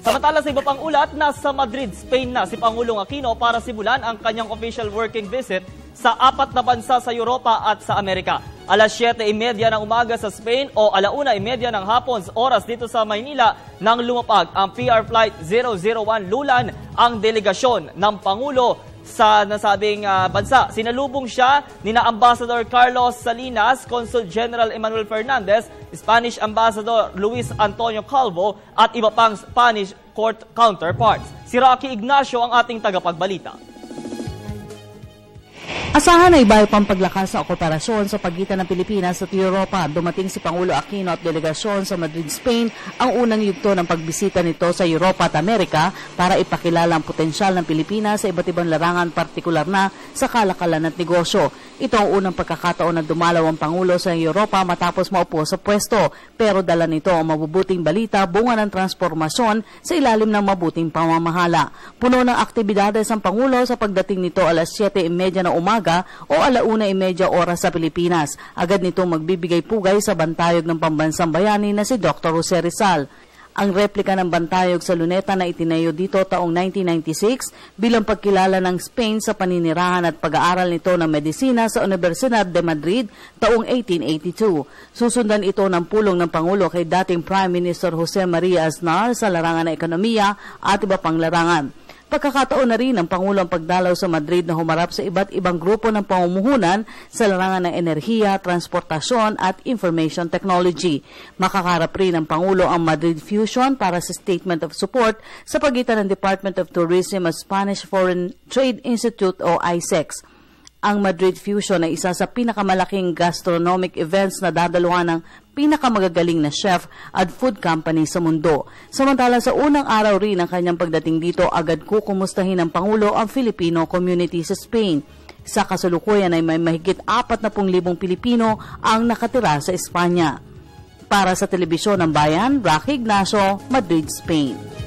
Samantala sa iba pang ulat, nasa Madrid, Spain na si Pangulong Aquino para simulan ang kanyang official working visit sa 4 na bansa sa Europa at sa Amerika. Alas 7:30 ng umaga sa Spain o 1:30 ng hapon oras dito sa Maynila nang lumapag ang PR Flight 001 Lulan ang delegasyon ng Pangulo sa nasabing bansa. Sinalubong siya ni na Ambassador Carlos Salinas, Consul General Emmanuel Fernandez, Spanish Ambassador Luis Antonio Calvo at iba pang Spanish court counterparts. Si Rocky Ignacio ang ating tagapagbalita. Asahan ay iba pang paglakas sa kooperasyon sa pagitan ng Pilipinas at Europa. Dumating si Pangulo Aquino at delegasyon sa Madrid, Spain, ang unang yugto ng pagbisita nito sa Europa at Amerika para ipakilala ang potensyal ng Pilipinas sa iba't ibang larangan, partikular na sa kalakalan at negosyo. Ito ang unang pagkakataon na dumalaw ang Pangulo sa Europa matapos maupo sa pwesto. Pero dala nito ang mabubuting balita, bunga ng transformasyon sa ilalim ng mabuting pamamahala. Puno ng aktibidades ang Pangulo sa pagdating nito alas 7:30 ng umaga o 1:30 oras sa Pilipinas. Agad nitong magbibigay pugay sa bantayog ng pambansang bayani na si Dr. Jose Rizal. Ang replika ng bantayog sa luneta na itinayo dito taong 1996 bilang pagkilala ng Spain sa paninirahan at pag-aaral nito ng medisina sa Universidad de Madrid taong 1882. Susundan ito ng pulong ng Pangulo kay dating Prime Minister Jose Maria Aznar sa larangan ng ekonomiya at iba pang larangan. Pagkakataon na rin ng Pangulo ang pagdalaw sa Madrid na humarap sa iba't ibang grupo ng pamumuhunan sa larangan ng enerhiya, transportasyon at information technology. Makakarap rin ng Pangulo ang Madrid Fusion para sa Statement of Support sa pagitan ng Department of Tourism at Spanish Foreign Trade Institute o ISEX. Ang Madrid Fusion ay isa sa pinakamalaking gastronomic events na dadaluhan ng pinakamagagaling na chef at food company sa mundo. Samantala sa unang araw rin ng kanyang pagdating dito, agad kukumustahin ng Pangulo ang Filipino community sa Spain. Sa kasalukuyan ay may mahigit 40,000 Pilipino ang nakatira sa Espanya. Para sa Telebisyon ng Bayan, Rocky Ignacio, Madrid, Spain.